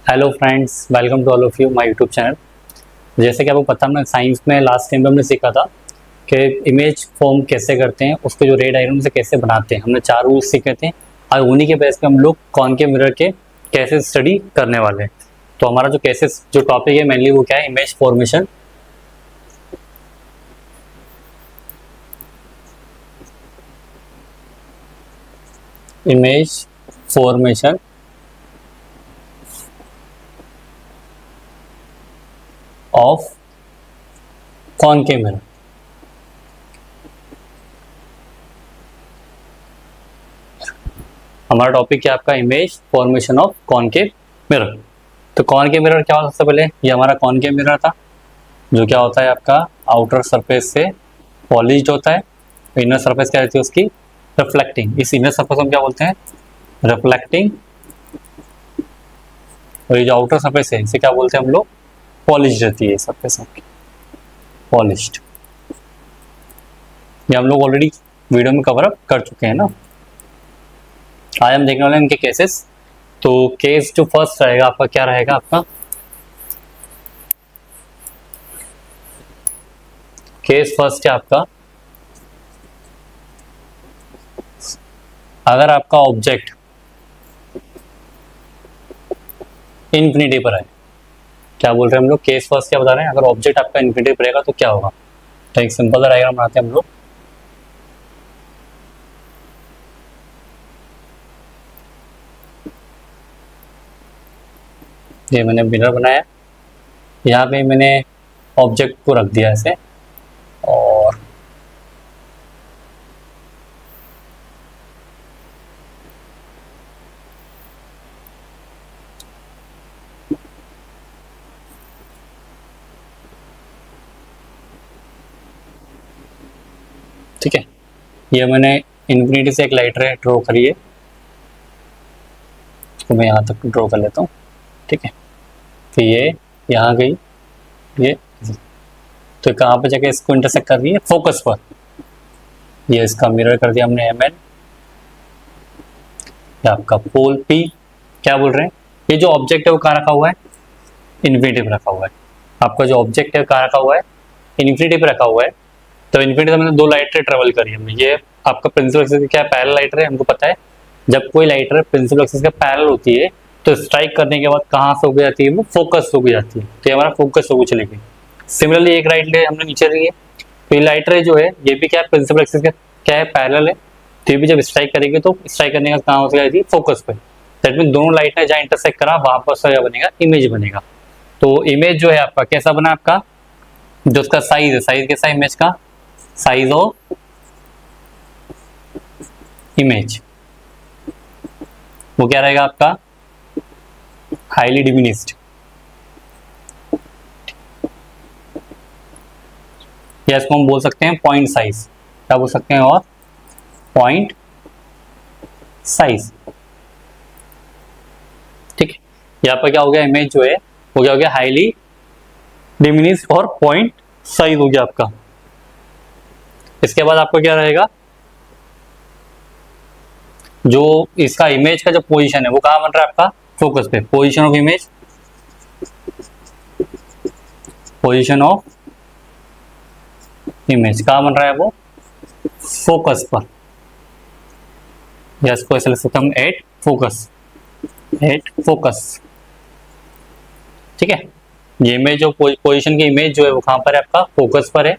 Hello friends, welcome to all of you my YouTube channel. जैसे कि आपको पता है, हमने साइंस में लास्ट टाइम पे हमने सीखा था कि इमेज फॉर्म कैसे करते हैं, उसके जो रे डायग्राम से कैसे बनाते हैं। हमने 4 रूल्स सीखे थे और उन्हीं के बेस पे हम लोग कॉनकेव मिरर के कैसे स्टडी करने वाले हैं। तो हमारा जो केसेस जो टॉपिक है मेनली वो क्या है, image formation. Image formation of concave mirror. हमारा टॉपिक क्या है आपका, image formation of concave mirror. तो कॉनकेव मिरर क्या होता है? सबसे पहले ये हमारा कॉनकेव मिरर था, जो क्या होता है आपका आउटर सरफेस से पॉलिश्ड होता है। इनर सरफेस क्या रहती है उसकी, रिफ्लेक्टिंग। इस इनर सरफेस हम क्या बोलते हैं, रिफ्लेक्टिंग। और ये जो आउटर सरफेस है इसे क्या बोलते हैं हम लोग, पॉलिश्ड रहती है सरफेस आपकी, पॉलिश्ड। ये हम लोग ऑलरेडी वीडियो में कवर अप कर चुके हैं ना। आज हम देखने वाले हैं इनके केसेस। तो केस जो फर्स्ट रहेगा आपका क्या रहेगा, आपका केस फर्स्ट है आपका, अगर आपका ऑब्जेक्ट इन्फिनिटी पर है। क्या बोल रहे हैं हम लोग, केस फर्स्ट क्या बता रहे हैं, अगर ऑब्जेक्ट आपका इन्फिनिटी पर रहेगा तो क्या होगा। तो एक सिंपल सा डायग्राम बनाते हैं हम लोग। ये मैंने मिरर बनाया, यहाँ पे मैंने ऑब्जेक्ट को रख दिया ऐसे, और ठीक है, ये मैंने इन्फिनिटी से एक लाइट रे ड्रॉ करी है, इसको मैं यहाँ तक ड्रॉ कर लेता हूँ। ठीक है, तो ये यहाँ गई, ये तो कहाँ पे जाके इसको इंटरसेक्ट कर रही है, फोकस पर। ये इसका मिरर कर दिया हमने एम एन। आपका पोल पी क्या बोल रहे हैं, ये जो ऑब्जेक्ट है वो कहाँ रखा हुआ है, इन्फिनिटी पे रखा हुआ है। आपका जो ऑब्जेक्ट है कहाँ रखा हुआ है, इन्फिनिटी पे रखा हुआ है। तो इन्फिनिटी से मैंने 2 लाइट रे ट्रेवल करी हमने। ये आपका प्रिंसिपल एक्सिस क्या है, पैरेलल लाइट रे। हमको पता है जब कोई लाइट रे प्रिंसिपल एक्सिस के पैरेलल होती है तो स्ट्राइक करने के बाद कहाँ से होकर जाती है, वो फोकस होकर जाती है। तो ये हमारा फोकस होकर चली गई। सिमिलरली एक लाइट रे हमने नीचे ली है, तो ये लाइट रे जो है ये भी क्या है, प्रिंसिपल एक्सिस के क्या है, पैरेलल है। तो ये भी जब स्ट्राइक करेगी तो स्ट्राइक करने का कहाँ हो जाती है, फोकस पे। दैट मीन दोनों लाइट ने जहाँ इंटरसेक्ट करा वहां पर क्या बनेगा, इमेज बनेगा। तो इमेज जो है आपका कैसा बना, आपका जो उसका साइज है, साइज कैसा इमेज का, साइज ऑफ इमेज वो क्या रहेगा आपका, हाईली डिमिनिस्ड, या इसको हम बोल सकते हैं पॉइंट साइज। क्या बोल सकते हैं, और पॉइंट साइज। ठीक है, यहाँ पर क्या हो गया, इमेज जो है वो क्या हो गया, हाईली डिमिनिस्ड और पॉइंट साइज हो गया आपका। इसके बाद आपका क्या रहेगा, जो इसका इमेज का जो पोजीशन है वो कहाँ बन रहा है आपका, फोकस पे। Position of image, position of image कहाँ बन रहा है, वो फोकस पर। या इसको ऐसे लिख सकते हैं हम, एट फोकस, एट फोकस। ठीक है, ये इमेज जो पोजीशन की इमेज जो है वो कहाँ पर है, आपका फोकस पर है।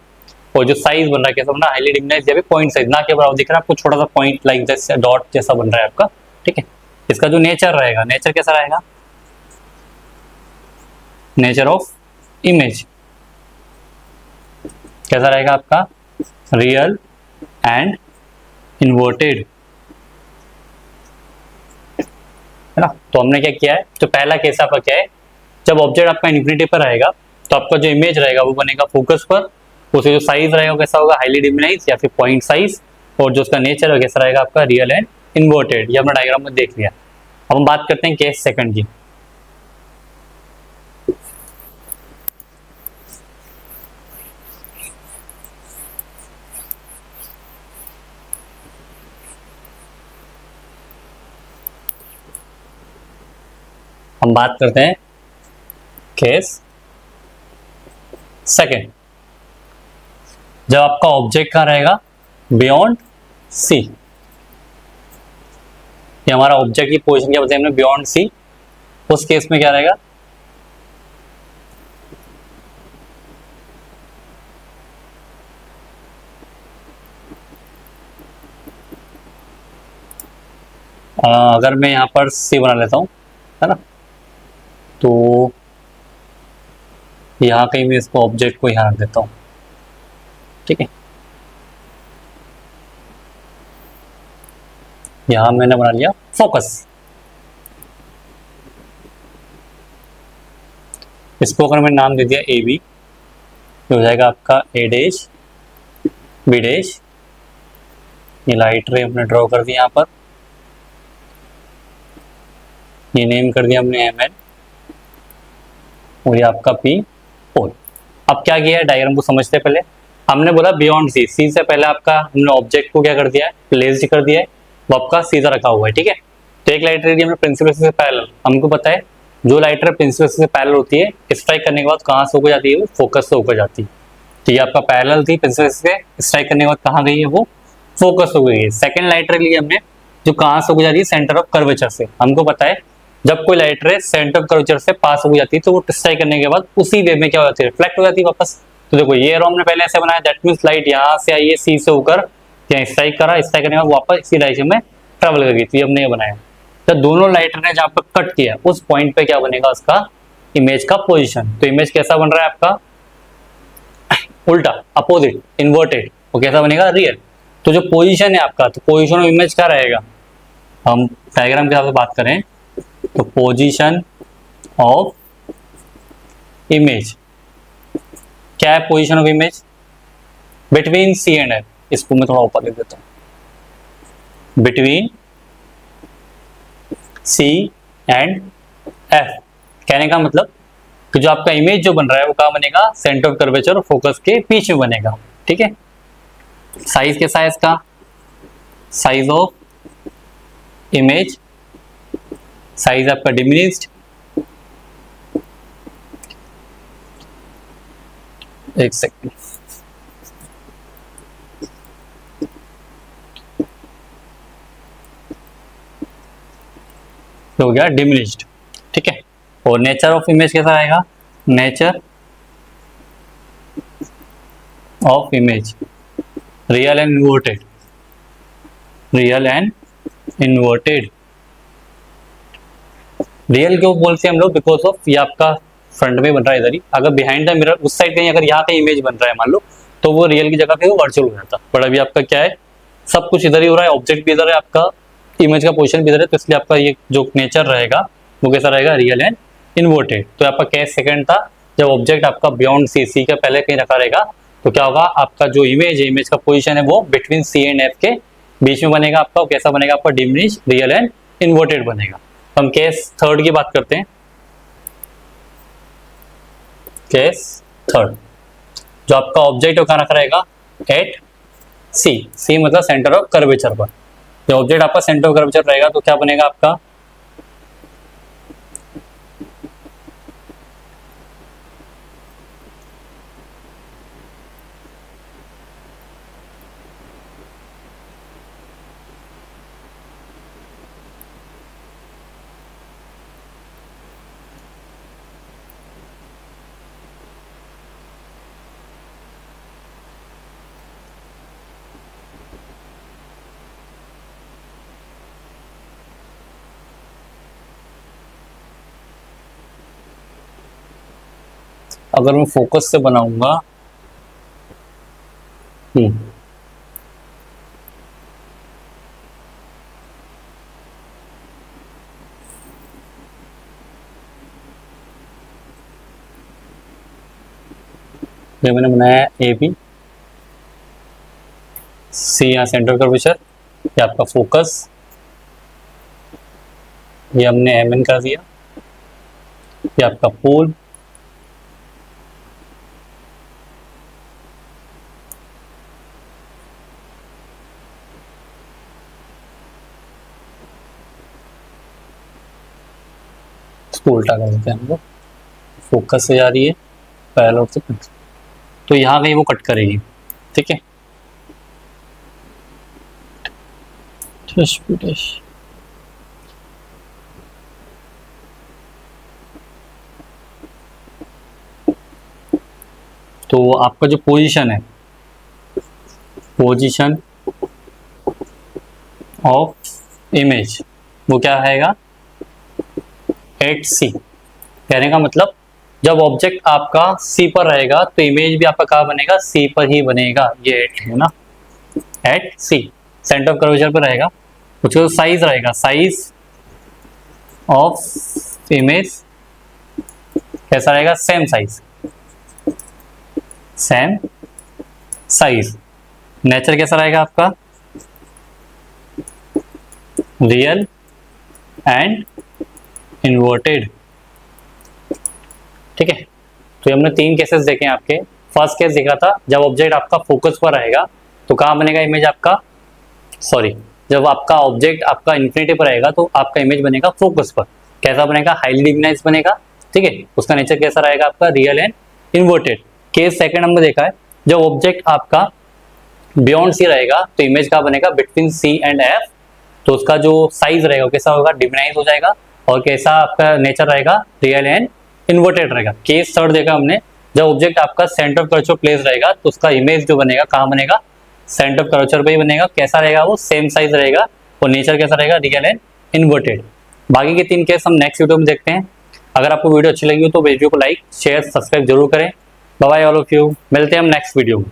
और जो साइज बन रहा है कैसा बन रहा है, हाईली डिमिनाइज्ड या फिर पॉइंट साइज, ना के बराबर दिख रहा है आपको, छोटा सा पॉइंट लाइक दिस डॉट जैसा बन रहा है आपका। ठीक है, इसका जो नेचर रहेगा, नेचर कैसा रहेगा, नेचर ऑफ इमेज कैसा रहेगा आपका, रियल एंड इन्वर्टेड, है ना। तो हमने क्या किया है, तो पहला केस आपका क्या है, जब ऑब्जेक्ट आपका इन्फिनिटी पर रहेगा तो आपका जो इमेज रहेगा वो बनेगा फोकस पर। उसे जो साइज रहेगा वो कैसा होगा, हाईली डिमिनाइज या फिर पॉइंट साइज। और जो उसका नेचर है कैसा रहेगा आपका, रियल एंड इन्वर्टेड। ये हमने डायग्राम में देख लिया। अब हम बात करते हैं केस सेकंड की। हम बात करते हैं केस सेकेंड, जब आपका ऑब्जेक्ट कहाँ रहेगा, बियॉन्ड सी। ये हमारा ऑब्जेक्ट की पोजीशन क्या बताया हमने, बियॉन्ड सी। उस केस में क्या रहेगा, अगर मैं यहाँ पर सी बना लेता हूँ, है ना, तो यहाँ कहीं मैं इसको ऑब्जेक्ट को यहाँ रख देता हूँ, ठीक है। यहाँ मैंने बना लिया फोकस। इसको अगर मैंने नाम दे दिया ए बी, हो जाएगा आपका ए डैश बी डैश। ये लाइट रे हमने ड्रॉ कर दिया यहाँ पर, ये नेम कर दिया हमने एम एन, और ये आपका पी पोल। अब क्या किया है, डायग्राम को समझते पहले। हमने बोला बियॉन्ड सी, सी से पहले आपका हमने ऑब्जेक्ट को क्या कर दिया है, प्लेस्ड कर दिया है, वो आपका सीधा रखा हुआ है, ठीक है। तो एक लाइट रे हमने प्रिंसिपल एक्सिस से पैरेलल, हमको पता है जो लाइट रे प्रिंसिपल एक्सिस से पैरेलल होती है, स्ट्राइक करने के बाद कहाँ से होकर जाती है, वो फोकस से होकर जाती है। तो ये आपका पैरेलल थी, प्रिंसिपल एक्सिस से स्ट्राइक करने के बाद कहाँ गई है, वो फोकस हो गई है। सेकंड लाइट रे लिए हमने, जो कहाँ से होकर जाती है, सेंटर ऑफ कर्वेचर से। हमको पता है जब कोई लाइट रे सेंटर ऑफ कर्वेचर से पास हो जाती है तो वो स्ट्राइक करने के बाद उसी वे में क्या हो जाती है, रिफ्लेक्ट हो जाती है वापस। तो देखो ये एरो हमने पहले ऐसे बनाया, दैट मींस लाइट यहाँ से आई है सी से होकर, यहाँ स्ट्राइक करा, स्ट्राइक करने के बाद वापस इसी डायरेक्शन में ट्रेवल कर गई। तो ये हमने ये बनाया। तो दोनों लाइट ने जहाँ पर कट किया उस पॉइंट पे क्या बनेगा, उसका इमेज का पोजिशन। तो इमेज कैसा बन रहा है आपका, उल्टा, अपोजिट, इन्वर्टेड। वो कैसा बनेगा, रियल। तो जो पोजीशन है आपका, तो पोजीशन ऑफ इमेज क्या रहेगा, हम डायग्राम के हिसाब से बात करें तो पोजीशन ऑफ इमेज क्या है, position of image between C and F. इसको मैं थोड़ा ऊपर लिख देता हूं, बिटवीन सी एंड एफ। कहने का मतलब कि जो आपका इमेज जो बन रहा है वो कहाँ बनेगा, सेंटर ऑफ कर्वेचर और फोकस के बीच में बनेगा, ठीक है। साइज कैसा है इसका, साइज ऑफ इमेज, साइज आपका डिमिनिश्ड, एक सेकंड, हो गया डिमिनिश्ड, ठीक है। और नेचर ऑफ इमेज कैसा आएगा, nature of image real and inverted, real and inverted. Real क्यों बोलते हैं हम लोग, बिकॉज ऑफ ये आपका फ्रंट में बन रहा है इधर ही, अगर बिहाइंड द मिरर उस साइड कहीं, अगर यहाँ कहीं इमेज बन रहा है मान लो, तो वो रियल की जगह पे वो वर्चुअल हो जाता। बट अभी आपका क्या है, सब कुछ इधर ही हो रहा है, ऑब्जेक्ट भी इधर है, आपका इमेज का पोजीशन भी इधर है, तो इसलिए आपका ये जो नेचर रहेगा वो कैसा रहेगा, रियल एंड इन्वर्टेड। तो आपका केस सेकंड था, जब ऑब्जेक्ट आपका बियॉन्ड सी, सी के पहले कहीं रखा रहेगा, तो क्या होगा, आपका जो इमेज है, इमेज का पोजीशन है वो बिटवीन सी एंड एफ के बीच में बनेगा आपका। कैसा बनेगा आपका, डिमिनिश, रियल एंड इन्वर्टेड बनेगा। तो हम केस थर्ड की बात करते हैं। केस थर्ड, जो आपका ऑब्जेक्ट कहाँ रखा रहेगा, एट सी, सी मतलब सेंटर ऑफ कर्वेचर पर। जब ऑब्जेक्ट आपका सेंटर ऑफ कर्वेचर रहेगा तो क्या बनेगा आपका, अगर मैं फोकस से बनाऊंगा, ये मैंने बनाया ए बी, सी यहाँ सेंटर कर्वेचर, ये आपका फोकस, ये हमने एम एन कर दिया, ये आपका पोल, इसको उल्टा कर देते हैं हम लोग, फोकस से जा रही है पैरेलल से कट, तो यहाँ कहीं वो कट करेगी, ठीक है। तो आपका जो पोजीशन है, पोजीशन ऑफ इमेज वो क्या आएगा, एट सी। कहने का मतलब जब ऑब्जेक्ट आपका सी पर रहेगा तो इमेज भी आपका कहाँ बनेगा, सी पर ही बनेगा, ये एट है ना, at C centre of curvature पर रहेगा। उसका साइज रहेगा, साइज ऑफ इमेज कैसा रहेगा, same size, same size. Nature कैसा रहेगा आपका, रियल एंड इन्वर्टेड, ठीक है। तो हमने 3 केसेस देखे हैं आपके। फर्स्ट केस देखा था जब ऑब्जेक्ट आपका फोकस पर रहेगा तो कहाँ बनेगा इमेज आपका, सॉरी, जब आपका ऑब्जेक्ट आपका इन्फिनिटी पर रहेगा तो आपका इमेज बनेगा फोकस पर, कैसा बनेगा, हाईली डिमिनाइज बनेगा, ठीक है। उसका नेचर कैसा रहेगा आपका, real and inverted. Case second हमने देखा है जब ऑब्जेक्ट आपका बियॉन्ड सी रहेगा तो इमेज का बनेगा बिटवीन सी एंड एफ, तो उसका जो साइज रहेगा वो कैसा होगा, डिमिनाइज हो जाएगा, और कैसा आपका नेचर रहेगा, रियल एंड इन्वर्टेड रहेगा। केस थर्ड देखा हमने जब ऑब्जेक्ट आपका सेंटर ऑफ कर्वेचर प्लेस रहेगा तो उसका इमेज जो बनेगा कहाँ बनेगा, सेंटर ऑफ कर्वेचर पे ही बनेगा, कैसा रहेगा वो, सेम साइज रहेगा, और नेचर कैसा रहेगा, रियल एंड इन्वर्टेड। बाकी के 3 केस हम नेक्स्ट वीडियो में देखते हैं। अगर आपको वीडियो अच्छी लगी हो तो वीडियो को लाइक शेयर सब्सक्राइब जरूर करें। Bye bye all of you, मिलते हैं हम नेक्स्ट वीडियो में।